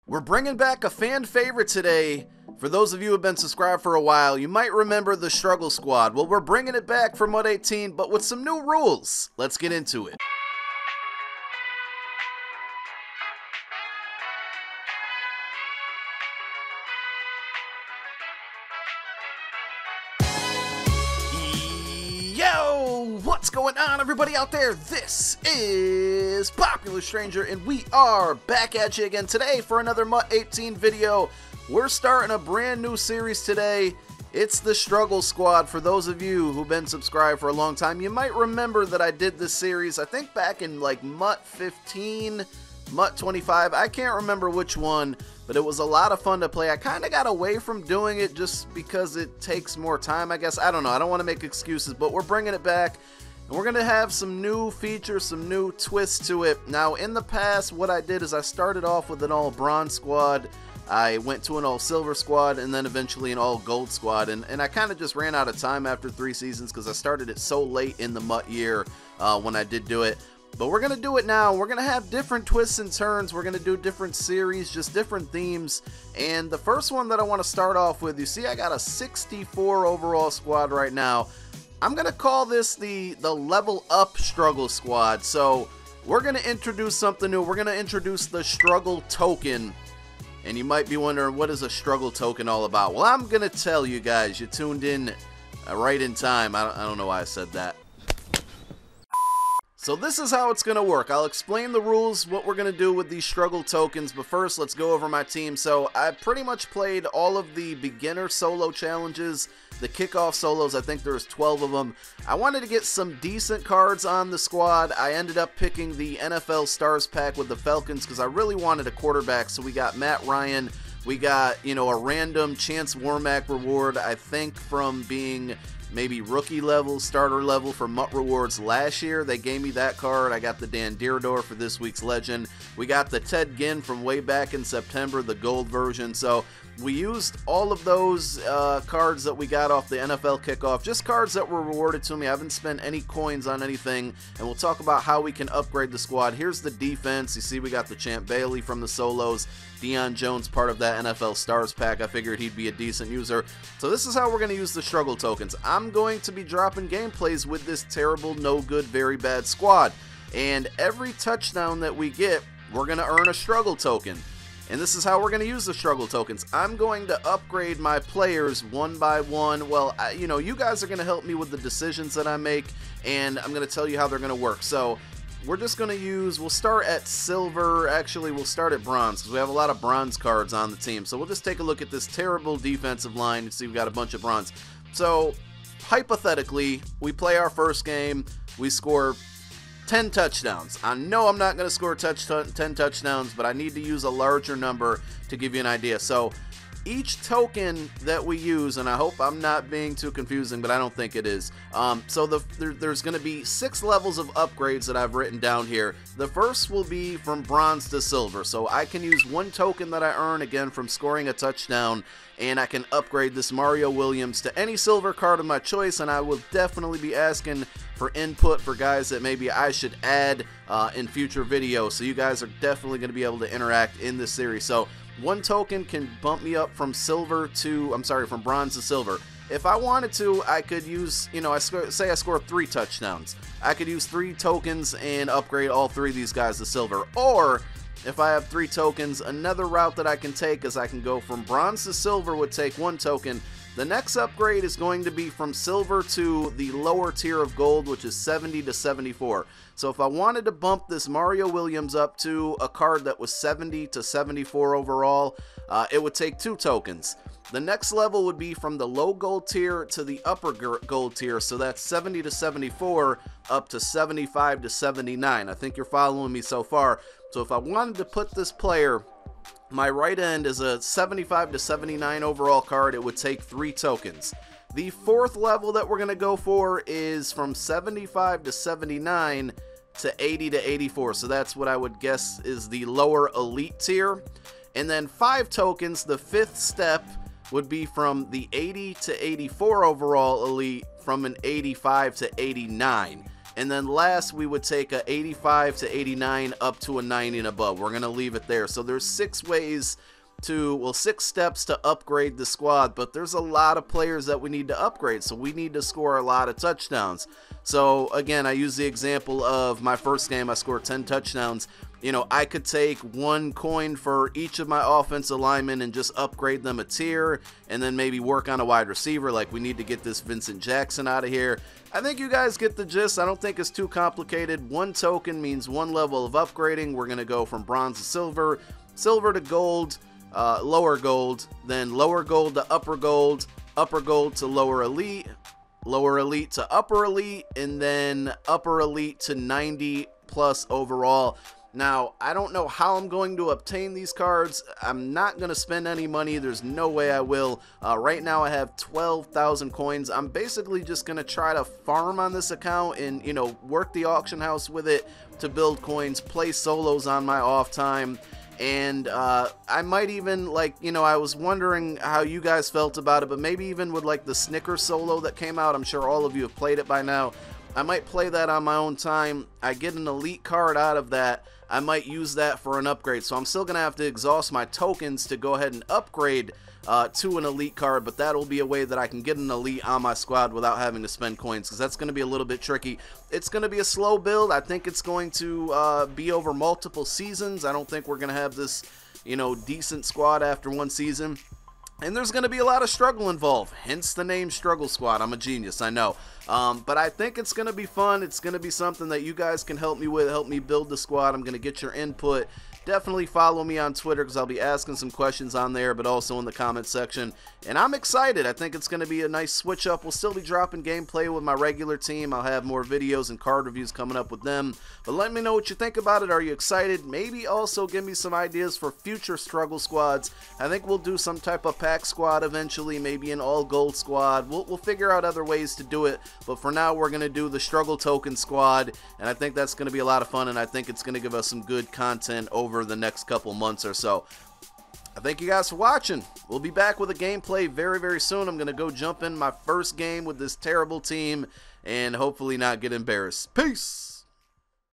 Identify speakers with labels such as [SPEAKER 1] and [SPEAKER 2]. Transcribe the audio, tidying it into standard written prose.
[SPEAKER 1] We're bringing back a fan favorite today. For those of you who have been subscribed for a while, you might remember the Struggle Squad. Well, we're bringing it back for MUT 18, but with some new rules. Let's get into it. Yo, what's going on, everybody out there? This is Popular Stranger, and we are back at you again today for another MUT 18 video. We're starting a brand new series today. It's the Struggle Squad. For those of you who've been subscribed for a long time, you might remember that I did this series, I think back in like MUT 15, MUT 25, I can't remember which one, but it was a lot of fun to play. I kind of got away from doing it just because it takes more time, I guess. I don't know. I don't want to make excuses, but we're bringing it back, and we're going to have some new features, some new twists to it. Now, in the past, what I did is I started off with an all bronze squad. I went to an all silver squad, and then eventually an all gold squad, and I kind of just ran out of time after 3 seasons because I started it so late in the MUT year when I did do it. But we're going to do it now. We're going to have different twists and turns. We're going to do different series, just different themes. And the first one that I want to start off with, you see I got a 64 overall squad right now. I'm going to call this the level up struggle squad. So we're going to introduce something new. We're going to introduce the struggle token. And you might be wondering, what is a struggle token all about? Well, I'm going to tell you guys. You tuned in right in time. I don't know why I said that. So this is how it's going to work. I'll explain the rules, what we're going to do with these struggle tokens, but first let's go over my team. So I pretty much played all of the beginner solo challenges, the kickoff solos. I think there's 12 of them. I wanted to get some decent cards on the squad. I ended up picking the NFL Stars pack with the Falcons because I really wanted a quarterback. So we got Matt Ryan. We got, you know, a random Chance Warmack reward, I think from being maybe rookie level, starter level for MUT Rewards last year. They gave me that card. I got the Dan Dierdor for this week's Legend. We got the Ted Ginn from way back in September, the gold version. So we used all of those cards that we got off the NFL kickoff, just cards that were rewarded to me. I haven't spent any coins on anything, and we'll talk about how we can upgrade the squad. Here's the defense. You see we got the Champ Bailey from the solos, Deion Jones, part of that NFL Stars pack. I figured he'd be a decent user. So this is how we're going to use the struggle tokens. I'm going to be dropping gameplays with this terrible, no good, very bad squad. And every touchdown that we get, we're going to earn a struggle token. And this is how we're going to use the struggle tokens. I'm going to upgrade my players one by one. Well, you know, you guys are going to help me with the decisions that I make, and I'm going to tell you how they're going to work. So we're just going to use, we'll start at silver. Actually, we'll start at bronze because we have a lot of bronze cards on the team. So we'll just take a look at this terrible defensive line and see we've got a bunch of bronze. So hypothetically, we play our first game, we score 10 touchdowns. I know I'm not going to score 10 touchdowns, but I need to use a larger number to give you an idea. So each token that we use, and I hope I'm not being too confusing, but I don't think it is. So there's going to be 6 levels of upgrades that I've written down here. The first will be from bronze to silver. So I can use 1 token that I earn, again, from scoring a touchdown, and I can upgrade this Mario Williams to any silver card of my choice, and I will definitely be asking for input for guys that maybe I should add in future videos. So you guys are definitely going to be able to interact in this series. So 1 token can bump me up from from bronze to silver. If I wanted to, I could use, you know, say I score 3 touchdowns. I could use 3 tokens and upgrade all 3 of these guys to silver. Or if I have 3 tokens, another route that I can take is I can go from bronze to silver, would take 1 token. The next upgrade is going to be from silver to the lower tier of gold, which is 70 to 74. So if I wanted to bump this Mario Williams up to a card that was 70 to 74 overall, it would take 2 tokens. The next level would be from the low gold tier to the upper gold tier, so that's 70 to 74 up to 75 to 79. I think you're following me so far. So if I wanted to put this player, my right end is a 75 to 79 overall card, it would take 3 tokens. The 4th level that we're going to go for is from 75 to 79 to 80 to 84. So that's what I would guess is the lower elite tier. And then 5 tokens, the 5th step would be from the 80 to 84 overall elite, from an 85 to 89. And then last, we would take a 85 to 89 up to a 90 and above. We're going to leave it there. So there's 6 ways to, well, 6 steps to upgrade the squad, but there's a lot of players that we need to upgrade, so we need to score a lot of touchdowns. So again, I use the example of my first game. I scored 10 touchdowns. You know, I could take 1 coin for each of my offensive linemen and just upgrade them a tier, and then maybe work on a wide receiver. Like, we need to get this Vincent Jackson out of here. I think you guys get the gist. I don't think it's too complicated. 1 token means 1 level of upgrading. We're going to go from bronze to silver, silver to gold, lower gold, then lower gold to upper gold to lower elite to upper elite, and then upper elite to 90 plus overall. Now, I don't know how I'm going to obtain these cards. I'm not going to spend any money. There's no way I will. Right now, I have 12,000 coins. I'm basically just going to try to farm on this account and, you know, work the auction house with it to build coins, play solos on my off time. And I might even, like, you know, I was wondering how you guys felt about it, but maybe even with, like, the Snicker solo that came out. I'm sure all of you have played it by now. I might play that on my own time. I get an elite card out of that. I might use that for an upgrade. So I'm still going to have to exhaust my tokens to go ahead and upgrade to an elite card, but that'll be a way that I can get an elite on my squad without having to spend coins, because that's going to be a little bit tricky. It's going to be a slow build. I think it's going to be over multiple seasons. I don't think we're going to have this, you know, decent squad after 1 season. And there's going to be a lot of struggle involved, hence the name Struggle Squad. I'm a genius, I know. But I think it's going to be fun. It's going to be something that you guys can help me with, help me build the squad. I'm going to get your input. Definitely follow me on Twitter, because I'll be asking some questions on there, but also in the comment section. And I'm excited. I think it's going to be a nice switch up. We'll still be dropping gameplay with my regular team. I'll have more videos and card reviews coming up with them. But let me know what you think about it. Are you excited? Maybe also give me some ideas for future struggle squads. I think we'll do some type of pack squad eventually, maybe an all gold squad. We'll figure out other ways to do it. But for now, we're going to do the struggle token squad. And I think that's going to be a lot of fun. And I think it's going to give us some good content over the next couple months or so. I thank you guys for watching. We'll be back with a gameplay very, very soon. I'm going to go jump in my first game with this terrible team and hopefully not get embarrassed. Peace!